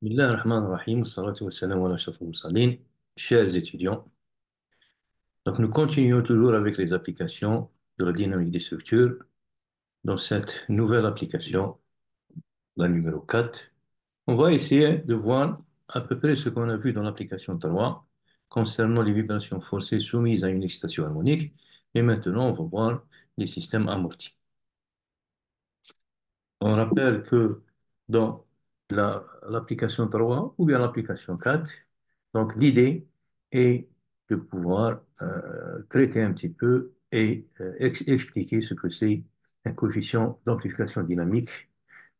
Bismillah ar-Rahman ar-Rahim, salatu wa salam wa ala ashrafil mursalin. Chers étudiants, donc nous continuons toujours avec les applications de la dynamique des structures. Dans cette nouvelle application, la numéro 4, on va essayer de voir à peu près ce qu'on a vu dans l'application 3 concernant les vibrations forcées soumises à une excitation harmonique. Et maintenant, on va voir les systèmes amortis. On rappelle que dans l'application 3 ou bien l'application 4, donc l'idée est de pouvoir traiter un petit peu et expliquer ce que c'est un coefficient d'amplification dynamique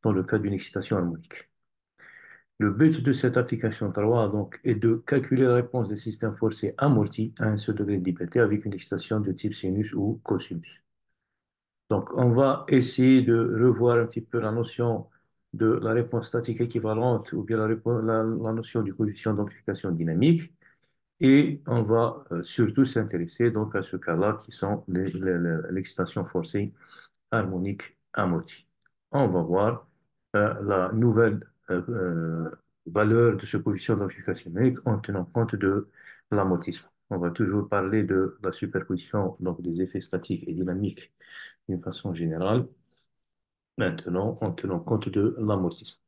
dans le cas d'une excitation harmonique. Le but de cette application 3 donc, est de calculer la réponse des systèmes forcés amortis à un seul degré de liberté avec une excitation de type sinus ou cosinus. Donc, on va essayer de revoir un petit peu la notion de la réponse statique équivalente ou bien la notion du coefficient d'amplification dynamique. Et on va surtout s'intéresser donc à ce cas-là qui sont l'excitation forcée harmonique amortie. On va voir la nouvelle valeur de ce coefficient d'amplification dynamique en tenant compte de l'amortissement. On va toujours parler de la superposition donc des effets statiques et dynamiques d'une façon générale, maintenant en tenant compte de l'amortissement.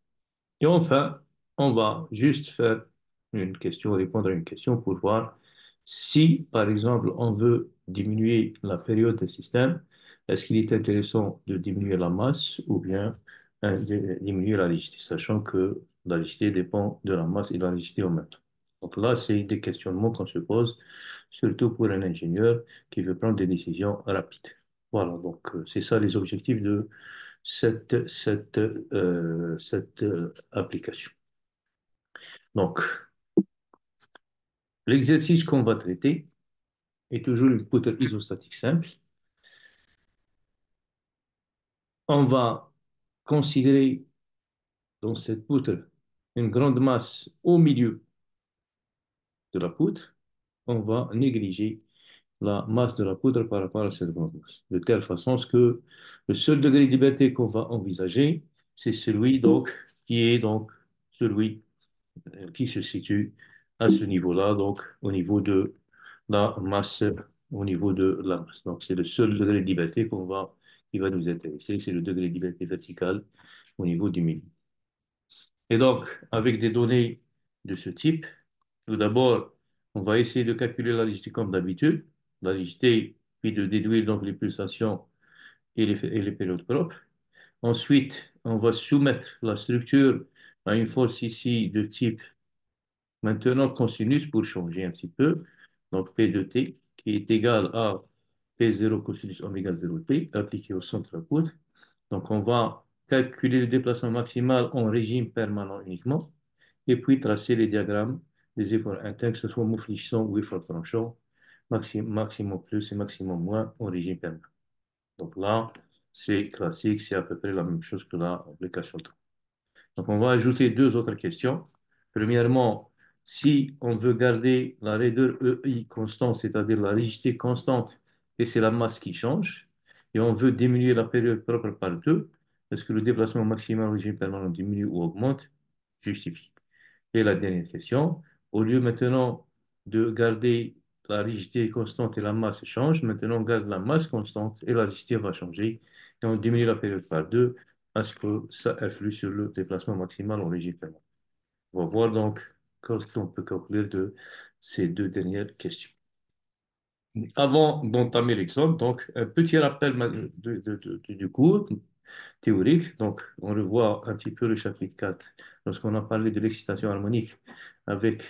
Et enfin, on va juste faire une question, répondre à une question pour voir si, par exemple, on veut diminuer la période d'un système, est-ce qu'il est intéressant de diminuer la masse ou bien de diminuer la rigidité, sachant que la rigidité dépend de la masse et de la rigidité en même temps. Donc là, c'est des questionnements qu'on se pose, surtout pour un ingénieur qui veut prendre des décisions rapides. Voilà, donc c'est ça les objectifs de cette application. Donc, l'exercice qu'on va traiter est toujours une poutre isostatique simple. On va considérer dans cette poutre une grande masse au milieu de la poutre. On va négliger la masse de la poudre par rapport à cette grande masse. De telle façon que le seul degré de liberté qu'on va envisager, c'est celui donc qui est donc celui qui se situe à ce niveau-là, donc au niveau de la masse, au niveau de la masse. Donc c'est le seul degré de liberté qui va nous intéresser, c'est le degré de liberté verticale au niveau du milieu. Et donc, avec des données de ce type, tout d'abord, on va essayer de calculer la rigidité comme d'habitude, la rigidité, puis de déduire donc les pulsations et les périodes propres. Ensuite, on va soumettre la structure à une force ici de type maintenant cosinus pour changer un petit peu. Donc P de T qui est égal à P0 cosinus oméga 0T appliqué au centre de la poutre. Donc on va calculer le déplacement maximal en régime permanent uniquement et puis tracer les diagrammes des efforts internes, que ce soit mouflissant ou effort tranchant, maximum plus et maximum moins en régime permanent. Donc là, c'est classique, c'est à peu près la même chose que l'application 3. Donc, on va ajouter deux autres questions. Premièrement, si on veut garder la raideur EI constante, c'est-à-dire la rigidité constante, et c'est la masse qui change, et on veut diminuer la période propre par deux, est-ce que le déplacement maximal au régime permanent diminue ou augmente? Justifie. Et la dernière question, au lieu maintenant de garder la rigidité constante et la masse change, maintenant on garde la masse constante et la rigidité va changer, et on diminue la période par deux, parce que ça influe sur le déplacement maximal en régime permanent. On va voir donc ce qu'on peut conclure de ces deux dernières questions. Avant d'entamer l'exemple, donc un petit rappel du cours théorique. Donc, on revoit un petit peu le chapitre 4 lorsqu'on a parlé de l'excitation harmonique avec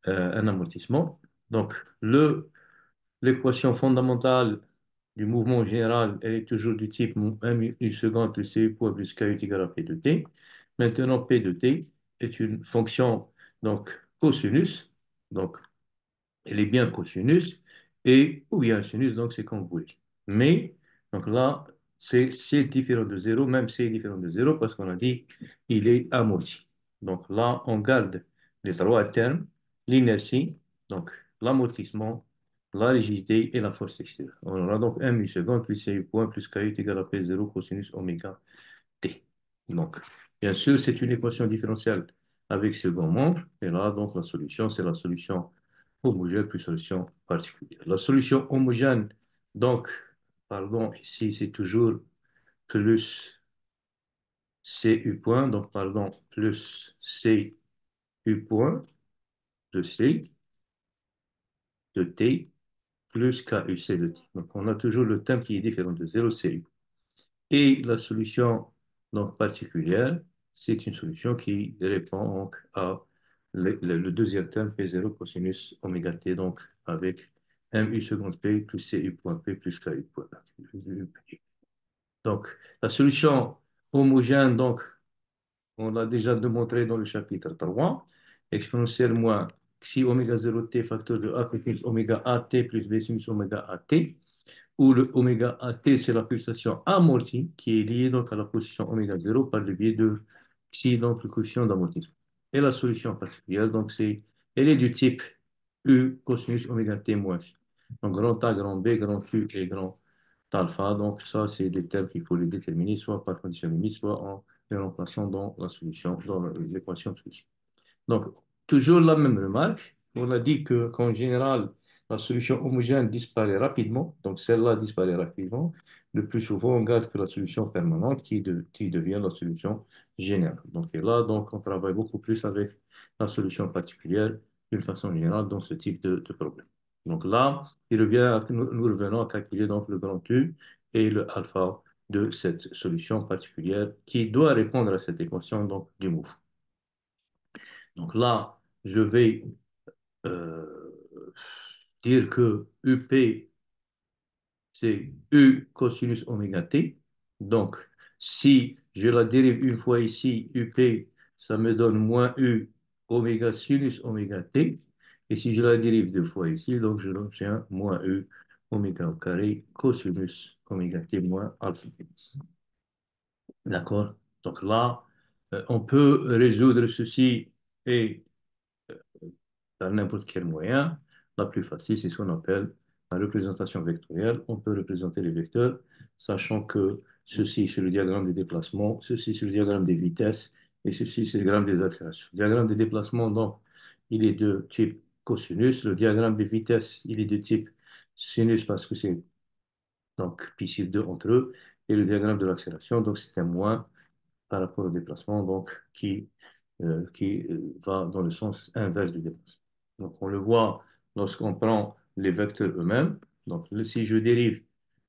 un amortissement. Donc, l'équation fondamentale du mouvement général, elle est toujours du type 1 seconde plus c point plus k est égal à p de t. Maintenant, p de t est une fonction donc cosinus, donc elle est bien cosinus, et ou bien sinus, donc c'est comme vous voulez. Mais, donc là, c'est différent de zéro, même c'est différent de zéro, parce qu'on a dit il est amorti. Donc là, on garde les trois termes, l'inertie, donc l'amortissement, la rigidité et la force extérieure. On aura donc 1 milliseconde plus c point plus k est égal à p0 cosinus oméga t. Donc, bien sûr, c'est une équation différentielle avec second membre. Et là, donc, la solution, c'est la solution homogène plus solution particulière. La solution homogène, donc, pardon, ici, c'est toujours plus CU point, donc, pardon, plus CU point de C de T plus KUC de T. Donc, on a toujours le terme qui est différent de 0 CU. Et la solution donc, particulière, c'est une solution qui répond donc à le deuxième terme P0 cosinus oméga t, donc avec MU seconde P plus CU point P plus KU point P. Donc, la solution homogène, donc, on l'a déjà démontré dans le chapitre 3, exponentielle moins xi oméga 0 t facteur de A plus oméga AT plus B sinus oméga AT où le oméga AT, c'est la pulsation amortie qui est liée donc à la position oméga 0 par le biais de xi, donc le coefficient d'amortissement. Et la solution particulière, donc elle est du type U cosinus oméga t moins phi. Donc grand A, grand B, grand Q et grand alpha. Donc ça, c'est des termes qu'il faut les déterminer soit par condition limite, soit en les remplaçant dans la solution, dans l'équation de solution. Donc, toujours la même remarque. On a dit qu'en général, la solution homogène disparaît rapidement. Donc, celle-là disparaît rapidement. Le plus souvent, on garde que la solution permanente qui devient la solution générale. Donc, et là, donc, on travaille beaucoup plus avec la solution particulière d'une façon générale dans ce type de problème. Donc là, nous revenons à calculer donc le grand U et le alpha de cette solution particulière qui doit répondre à cette équation donc, du mouvement. Donc là, je vais dire que UP, c'est U cosinus oméga t. Donc, si je la dérive une fois ici, UP, ça me donne moins U oméga sinus oméga t. Et si je la dérive deux fois ici, donc je l'obtiens moins U oméga au carré cosinus oméga t moins alpha. D'accord? Donc là, on peut résoudre ceci et par n'importe quel moyen. La plus facile, c'est ce qu'on appelle la représentation vectorielle. On peut représenter les vecteurs, sachant que ceci, c'est le diagramme des déplacements, ceci, c'est le diagramme des vitesses, et ceci, c'est le diagramme des accélérations. Le diagramme des déplacements, donc, il est de type cosinus. Le diagramme des vitesses, il est de type sinus parce que c'est donc pi sur 2 entre eux. Et le diagramme de l'accélération, donc, c'est un moins par rapport au déplacement, donc qui va dans le sens inverse du déplacement. Donc on le voit lorsqu'on prend les vecteurs eux-mêmes. Donc si je dérive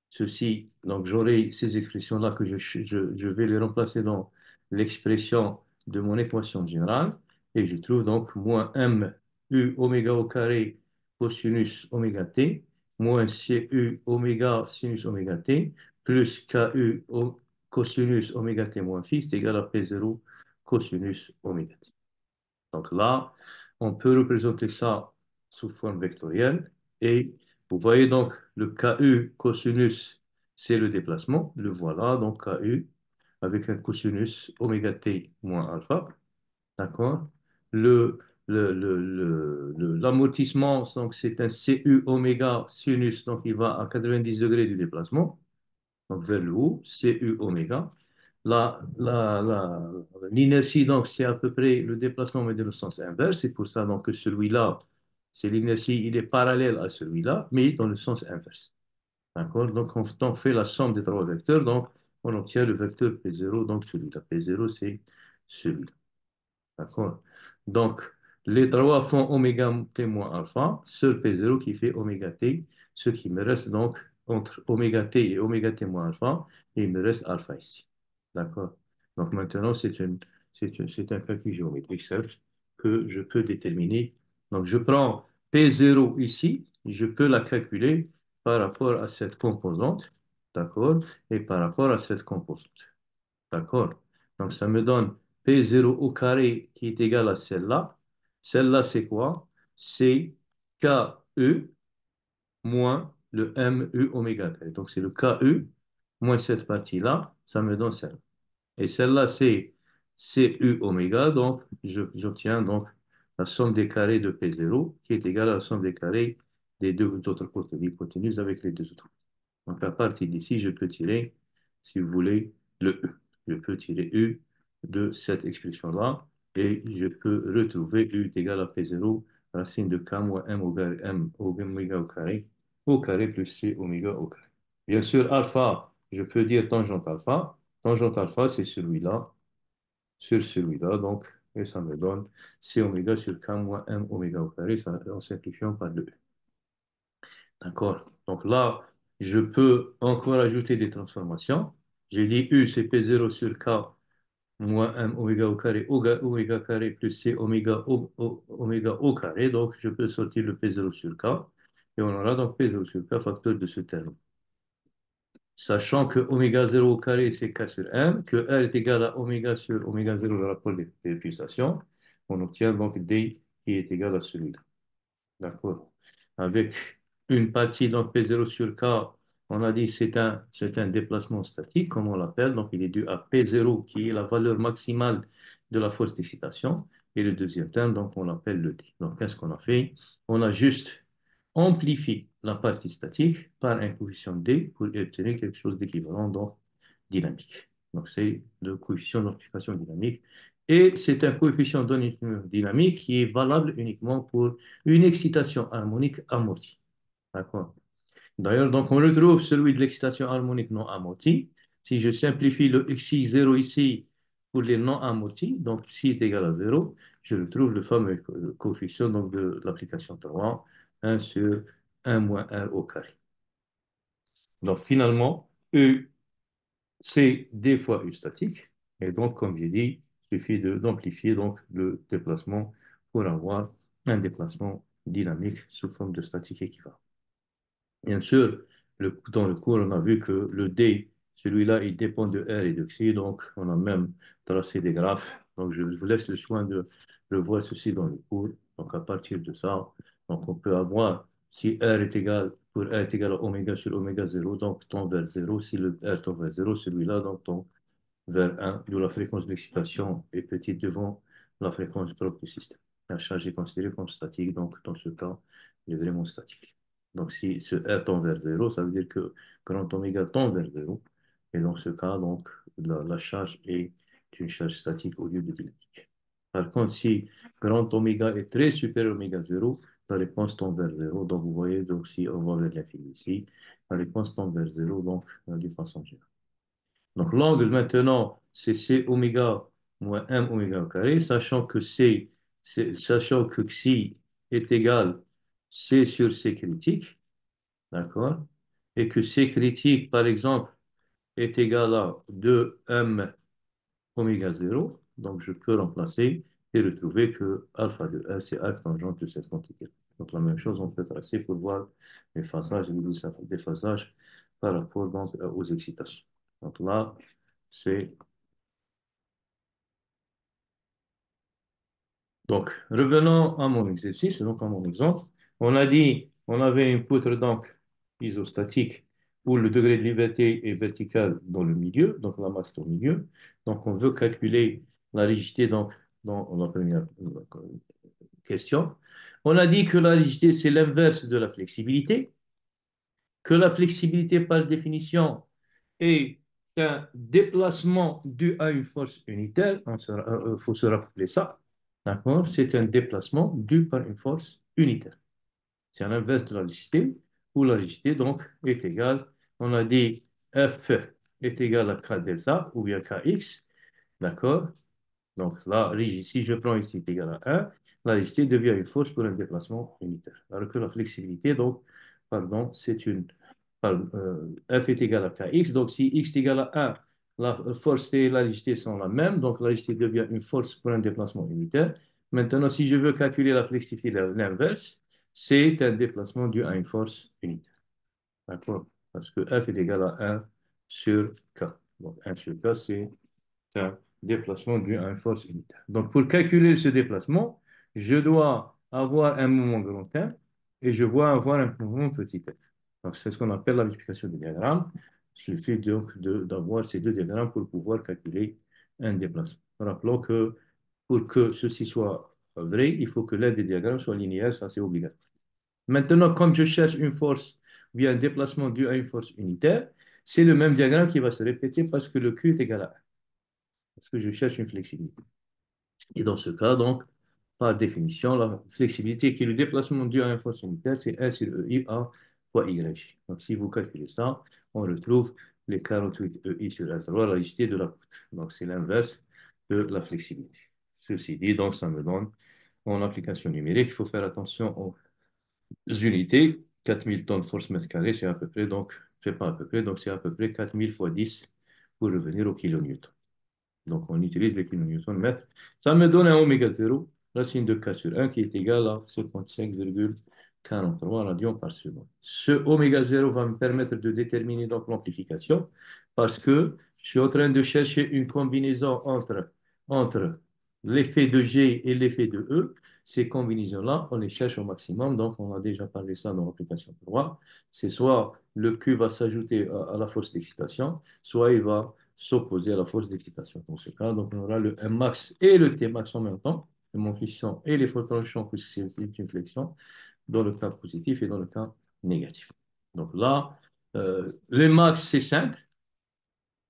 ceci, donc j'aurai ces expressions-là que je vais les remplacer dans l'expression de mon équation générale et je trouve donc moins m u oméga au carré cosinus oméga t moins cu oméga sinus oméga t plus ku cosinus oméga t moins phi c'est égal à P0 cosinus oméga t. Donc là, on peut représenter ça sous forme vectorielle. Et vous voyez donc le KU cosinus, c'est le déplacement. Le voilà, donc KU avec un cosinus oméga t moins alpha. D'accord? Le, l'amortissement, donc c'est un CU oméga sinus, donc il va à 90 degrés du déplacement donc vers le haut, CU oméga. L'inertie, donc, c'est à peu près le déplacement, mais dans le sens inverse. C'est pour ça donc, que celui-là, c'est l'inertie, il est parallèle à celui-là, mais dans le sens inverse. D'accord? Donc, on fait la somme des trois vecteurs, donc, on obtient le vecteur P0, donc celui-là. P0, c'est celui-là. D'accord? Donc, les trois font oméga t moins alpha, seul P0 qui fait oméga t, ce qui me reste donc entre oméga t et oméga t moins alpha, et il me reste alpha ici. D'accord? Donc maintenant, c'est un calcul géométrique simple que je peux déterminer. Donc je prends P0 ici, je peux la calculer par rapport à cette composante, d'accord? Et par rapport à cette composante. D'accord? Donc, ça me donne P0 au carré qui est égal à celle-là. Celle-là, c'est quoi? C'est KE moins le MU oméga t. Donc, c'est le KU moins cette partie-là. Ça me donne celle. Et celle-là, c'est CU oméga. Donc, j'obtiens donc la somme des carrés de P0 qui est égale à la somme des carrés des deux autres côtés de l'hypoténuse avec les deux autres. Donc, à partir d'ici, je peux tirer, si vous voulez, le U. Je peux tirer U de cette expression-là. et je peux retrouver U est égal à P0, racine de K moins M oméga au carré plus C oméga au carré. Bien sûr, alpha, je peux dire tangente alpha. Tangente alpha, c'est celui-là, sur celui-là, donc, et ça me donne C oméga sur K moins M oméga au carré, ça, en simplifiant par 2. D'accord? Donc là, je peux encore ajouter des transformations. J'ai dit U, c'est P0 sur K moins M oméga au carré, oméga carré plus C oméga, oméga au carré. Donc, je peux sortir le P0 sur K. Et on aura donc P0 sur K facteur de ce terme. Sachant que oméga 0 au carré, c'est K sur M, que R est égal à oméga sur oméga 0, le rapport des pulsations, on obtient donc D qui est égal à celui-là. D'accord. Avec une partie, donc P0 sur K, on a dit c'est un déplacement statique, comme on l'appelle. Donc, il est dû à P0, qui est la valeur maximale de la force d'excitation. Et le deuxième terme, donc, on l'appelle le D. Donc, qu'est-ce qu'on a fait? On a juste amplifié la partie statique par un coefficient D pour obtenir quelque chose d'équivalent, donc dynamique. Donc, c'est le coefficient d'amplification dynamique. Et c'est un coefficient d'amplification dynamique qui est valable uniquement pour une excitation harmonique amortie. D'accord. D'ailleurs, donc on retrouve celui de l'excitation harmonique non amortie. Si je simplifie le xi0 ici pour les non amortis, donc xi est égal à 0, je retrouve le fameux coefficient donc, de l'application 3, 1 sur 1 moins R au carré. Donc finalement, E, c'est D fois U statique. Et donc, comme j'ai dit, il suffit d'amplifier donc, le déplacement pour avoir un déplacement dynamique sous forme de statique équivalent. Bien sûr, dans le cours, on a vu que le D, celui-là, il dépend de R et de Xi, donc on a même tracé des graphes. Donc je vous laisse le soin de le voir ceci dans le cours. Donc à partir de ça, donc on peut avoir, si R est égal, pour R est égal à oméga sur oméga 0, donc tend vers 0. Si le R tend vers 0, celui-là, donc tend vers 1, d'où la fréquence d'excitation est petite devant la fréquence propre du système. La charge est considérée comme statique, donc dans ce cas, il est vraiment statique. Donc si ce R tend vers 0, ça veut dire que grand oméga tend vers 0. Et dans ce cas, donc, la charge est une charge statique au lieu de dynamique. Par contre, si grand oméga est très supérieur à oméga 0, la réponse tend vers 0. Donc vous voyez, donc, si on va vers l'infini ici, la réponse tend vers 0, donc de façon générale. Donc l'angle maintenant, c'est C oméga moins M oméga au carré, sachant que Xi est égal C sur C critique, d'accord? Et que C critique, par exemple, est égal à 2M oméga 0. Donc je peux remplacer et retrouver que alpha de R, c'est arc tangente de cette quantité. Donc la même chose, on peut tracer pour voir les phasages et les déphasages par rapport donc, aux excitations. Donc là, c'est donc, revenons à mon exercice, donc à mon exemple. On a dit, on avait une poutre donc isostatique où le degré de liberté est vertical dans le milieu, donc la masse est au milieu. Donc, on veut calculer la rigidité donc, dans la première question. On a dit que la rigidité, c'est l'inverse de la flexibilité, que la flexibilité, par définition, est un déplacement dû à une force unitaire. Il faut se rappeler ça. D'accord? C'est un déplacement dû par une force unitaire. C'est à l'inverse de la rigidité, où la rigidité donc, est égale, on a dit F est égal à K delta, ou bien Kx. D'accord? Donc là, si je prends ici est égal à 1, la rigidité devient une force pour un déplacement unitaire. Alors que la flexibilité, donc, pardon, c'est une F est égal à Kx. Donc, si x est égal à 1, la force et la rigidité sont la même. Donc, la rigidité devient une force pour un déplacement unitaire. Maintenant, si je veux calculer la flexibilité, l'inverse, c'est un déplacement dû à une force unitaire. D'accord? Parce que F est égal à 1 sur K. Donc, 1 sur K, c'est un déplacement dû à une force unitaire. Donc, pour calculer ce déplacement, je dois avoir un moment grand M et je dois avoir un moment petit f. Donc, c'est ce qu'on appelle la multiplication des diagrammes. Il suffit donc d'avoir ces deux diagrammes pour pouvoir calculer un déplacement. Rappelons que pour que ceci soit vrai, il faut que l'un des diagrammes soit linéaire, ça c'est obligatoire. Maintenant, comme je cherche une force via un déplacement dû à une force unitaire, c'est le même diagramme qui va se répéter parce que le Q est égal à 1. Parce que je cherche une flexibilité. Et dans ce cas, donc, par définition, la flexibilité qui est le déplacement dû à une force unitaire, c'est 1 sur EIA fois Y. Donc, si vous calculez ça, on retrouve les 48 EI sur S3, la légèreté de la poutre. Donc, c'est l'inverse de la flexibilité. Ceci dit, donc, ça me donne, en application numérique, il faut faire attention aux unités. 4000 tonnes force mètre carré, c'est à peu près, donc, c'est pas à peu près, donc c'est à peu près 4000 fois 10 pour revenir au kilonewton. Donc, on utilise les kilonewtons mètre. Ça me donne un oméga 0, racine de k sur 1, qui est égal à 55,43 radians par seconde. Ce oméga 0 va me permettre de déterminer donc l'amplification parce que je suis en train de chercher une combinaison entre l'effet de G et l'effet de E. Ces combinaisons-là, on les cherche au maximum. Donc, on a déjà parlé ça dans l'application 3. C'est soit le Q va s'ajouter à la force d'excitation, soit il va s'opposer à la force d'excitation. Dans ce cas, donc on aura le M max et le T max en même temps, le moment flexion et les photons champ, puisque c'est une flexion, dans le cas positif et dans le cas négatif. Donc là, le max, c'est simple.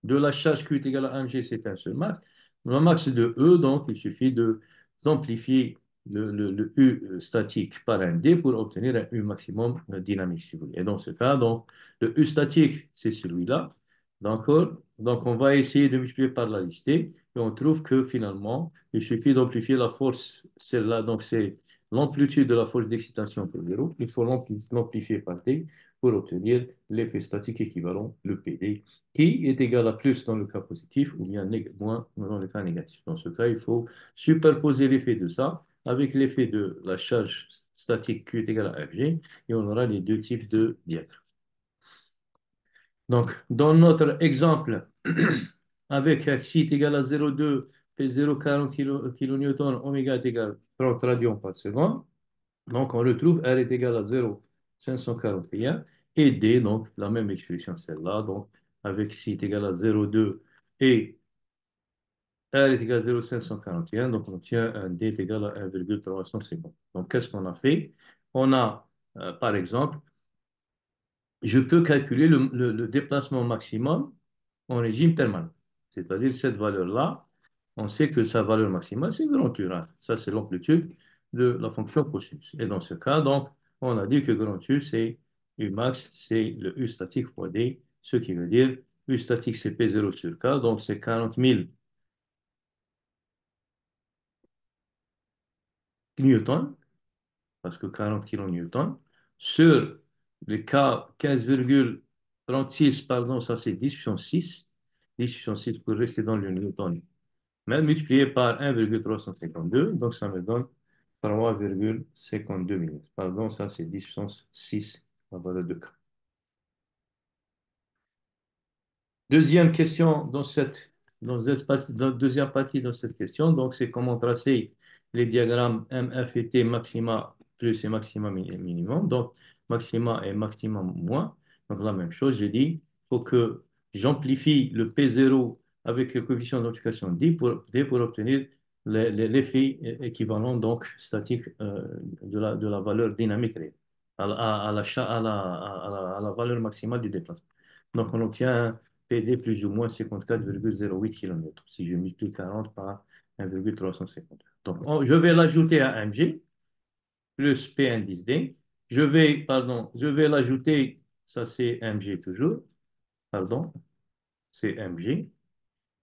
De la charge Q est égale à mg, c'est un seul max. Le max de E, donc, il suffit de amplifier le U statique par un D pour obtenir un U maximum dynamique, si vous voulez. Et dans ce cas, donc, le U statique, c'est celui-là. D'accord? Donc, on va essayer de multiplier par la listée et on trouve que finalement, il suffit d'amplifier la force, celle-là, donc c'est l'amplitude de la force d'excitation pour 0. Il faut l'amplifier par T pour obtenir l'effet statique équivalent, le PD, qui est égal à plus dans le cas positif ou bien moins dans le cas négatif. Dans ce cas, il faut superposer l'effet de ça avec l'effet de la charge statique Q est égal à Fg et on aura les deux types de diagrammes. Donc, dans notre exemple, avec xi est égal à 0,2, P0,40 kN, oméga est égal à 30 radians par seconde. Donc, on retrouve R est égal à 0,541 et D, donc la même expression, celle-là. Donc, avec xi est égal à 0,2 et R est égal à 0,541. Donc, on obtient un D est égal à 1,350. Donc, qu'est-ce qu'on a fait? On a, par exemple, je peux calculer le déplacement maximum en régime thermal. C'est-à-dire cette valeur-là, on sait que sa valeur maximale, c'est grand U. Hein. Ça, c'est l'amplitude de la fonction cosinus. Et dans ce cas, donc, on a dit que grand U, c'est U max, c'est le U statique fois D, ce qui veut dire U statique, c'est P0 sur K, donc c'est 40 000 newtons, parce que 40 kilonewtons, sur le cas 15,36, pardon, ça c'est 10 puissance 6, 10 puissance 6 pour rester dans le newton, mais multiplié par 1,352, donc ça me donne 3,52 minutes. Pardon, ça c'est 10 puissance 6, la valeur de K. Deuxième question dans deuxième partie de cette question, donc c'est comment tracer les diagrammes MF et T maxima plus et maxima minimum. Donc maxima et maximum moins. Donc la même chose, j'ai dit, il faut que j'amplifie le P0 avec le coefficient d'amplification D pour obtenir l'effet équivalent donc statique de la valeur dynamique réelle, à la valeur maximale du déplacement. Donc on obtient PD plus ou moins 54,08 km si je multiplie 40 par 1,350. Donc, je vais l'ajouter à mg plus P indice D. Je vais l'ajouter, ça c'est mg toujours, pardon, c'est mg.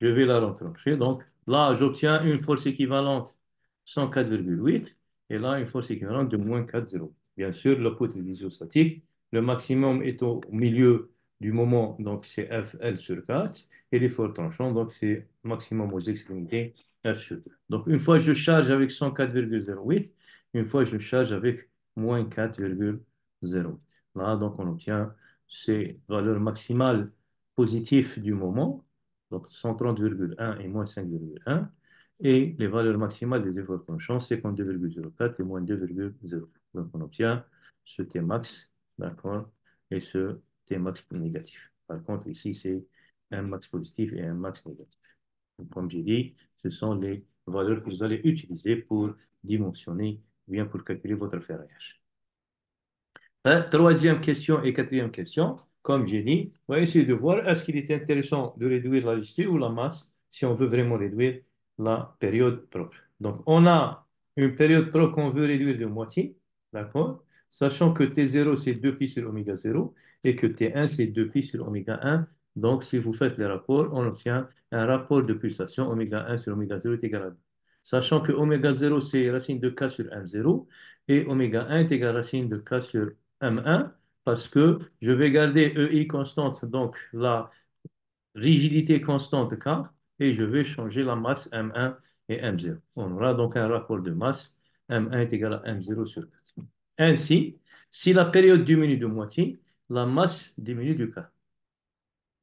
Je vais la retrancher. Donc là, j'obtiens une force équivalente 104,8 et là, une force équivalente de moins 4,0. Bien sûr, le poutre est isostatique. Le maximum est au milieu du moment, donc c'est FL sur 4. Et l'effort tranchant, donc c'est maximum aux extrémités F sur 2. Donc une fois je charge avec 104,08, une fois je charge avec moins 4,0. Là, donc on obtient ces valeurs maximales positives du moment donc 130,1 et moins 5,1, et les valeurs maximales des efforts tranchants, 52,04 et moins 2,0. Donc on obtient ce T max, d'accord, et ce T max négatif. Par contre, ici, c'est un max positif et un max négatif. Donc, comme j'ai dit, ce sont les valeurs que vous allez utiliser pour dimensionner, bien pour calculer votre ferraillage. Troisième question et quatrième question, comme j'ai dit, on va essayer de voir est-ce qu'il est intéressant de réduire la lissité ou la masse si on veut vraiment réduire la période propre. Donc, on a une période trop qu'on veut réduire de moitié, d'accord? Sachant que T0, c'est 2 pi sur oméga 0 et que T1, c'est 2 pi sur oméga 1. Donc, si vous faites les rapports, on obtient un rapport de pulsation oméga 1 sur oméga 0 est égal à 2. Sachant que oméga 0, c'est racine de k sur M0 et oméga 1 est égal à racine de k sur M1 parce que je vais garder EI constante, donc la rigidité constante K, et je vais changer la masse M1 et M0. On aura donc un rapport de masse M1 est égal à M0 sur 4. Ainsi, si la période diminue de moitié, la masse diminue de K.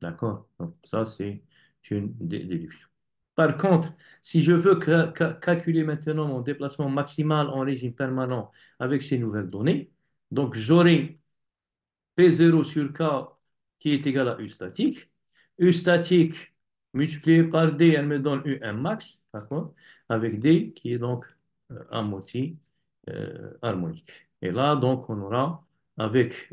D'accord? Donc, ça, c'est une déduction. Par contre, si je veux calculer maintenant mon déplacement maximal en régime permanent avec ces nouvelles données, donc j'aurai P0 sur K qui est égal à U statique. U statique multiplié par D, elle me donne UM max, d'accord, avec D qui est donc à moitié harmonique. Et là, donc, on aura avec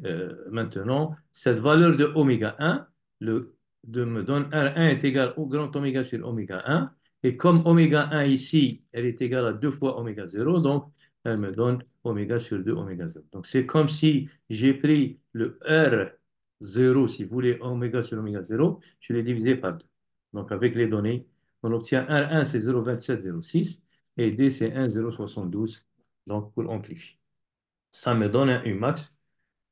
maintenant cette valeur de oméga 1, de me donne R1 est égal au grand oméga sur oméga 1. Et comme oméga 1 ici, elle est égale à 2 fois oméga 0, donc elle me donne oméga sur 2 oméga 0. Donc, c'est comme si j'ai pris le R0, si vous voulez, oméga sur oméga 0, je l'ai divisé par 2. Donc, avec les données, on obtient R1, c'est 0,2706 et D, c'est 1,072. Donc, pour amplifier. Ça me donne un Umax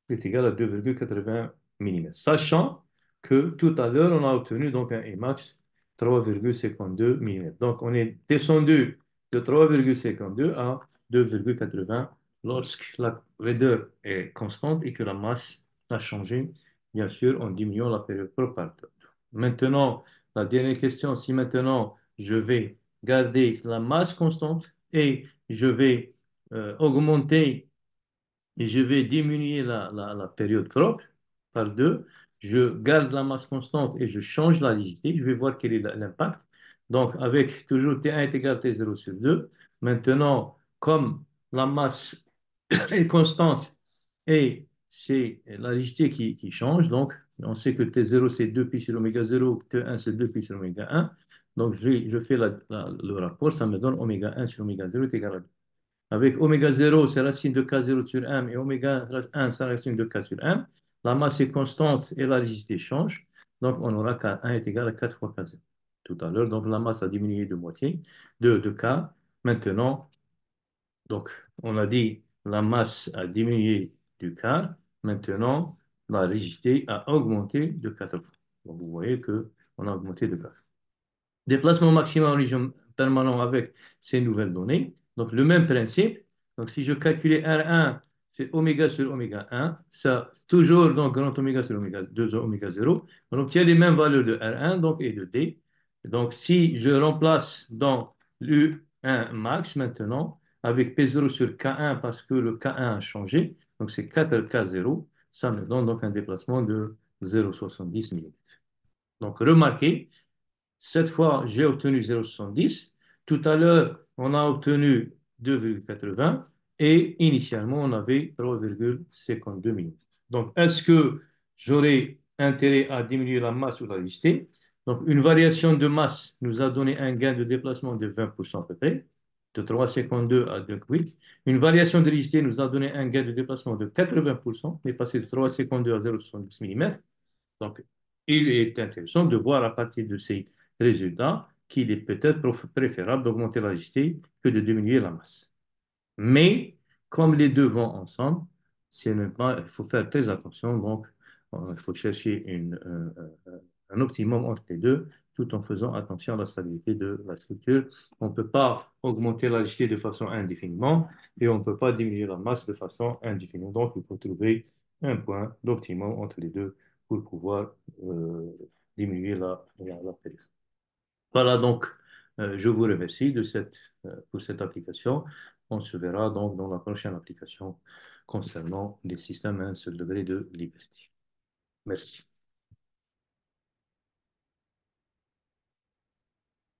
est égal à 2,80 mm. Sachant que tout à l'heure, on a obtenu donc un Emax 3,52 mm. Donc, on est descendu de 3,52 à 2,80 lorsque la raideur est constante et que la masse a changé, bien sûr, en diminuant la période propagatoire. Maintenant, la dernière question, si maintenant je vais garder la masse constante et je vais augmenter et je vais diminuer la période propre par 2. Je garde la masse constante et je change la rigidité. Je vais voir quel est l'impact. Donc, avec toujours T1 est égal à T0 sur 2. Maintenant, comme la masse est constante et c'est la rigidité qui change, donc on sait que T0 c'est 2 pi sur oméga 0, T1 c'est 2 pi sur oméga 1. Donc, je fais le rapport, ça me donne oméga 1 sur oméga 0 est égal à 2. Avec oméga 0, c'est racine de K0 sur M et oméga 1, c'est racine de K sur M. La masse est constante et la rigidité change. Donc, on aura K1 est égal à 4 fois K0 tout à l'heure. Donc, la masse a diminué de moitié, de K. Maintenant, donc, on a dit la masse a diminué du quart. Maintenant, la rigidité a augmenté de 4 fois. Donc, vous voyez qu'on a augmenté de 4. Déplacement maximal en régime permanent avec ces nouvelles données. Donc, le même principe. Donc, si je calculais R1, c'est oméga sur oméga 1. Ça, toujours donc grand oméga sur oméga 2 oméga 0. On obtient les mêmes valeurs de R1 donc, et de D. Donc, si je remplace dans l'U1 max maintenant avec P0 sur K1 parce que le K1 a changé, donc c'est 4K0, ça me donne donc un déplacement de 0,70 mm. Donc, remarquez, cette fois, j'ai obtenu 0,70. Tout à l'heure, on a obtenu 2,80 et initialement, on avait 3,52 mm. Donc, est-ce que j'aurais intérêt à diminuer la masse ou la rigidité? Donc, une variation de masse nous a donné un gain de déplacement de 20% à peu près, de 3,52 à 2,8. Une variation de rigidité nous a donné un gain de déplacement de 80%, on est passé de 3,52 à 0,70 mm. Donc, il est intéressant de voir à partir de ces résultats qu'il est peut-être préférable d'augmenter la rigidité que de diminuer la masse. Mais, comme les deux vont ensemble, il faut faire très attention. Donc, il faut chercher un optimum entre les deux, tout en faisant attention à la stabilité de la structure. On ne peut pas augmenter la rigidité de façon indéfiniment et on ne peut pas diminuer la masse de façon indéfinie. Donc, il faut trouver un point d'optimum entre les deux pour pouvoir diminuer la période. Voilà donc, je vous remercie pour cette application. On se verra donc dans la prochaine application concernant les systèmes à un seul degré de liberté. Merci.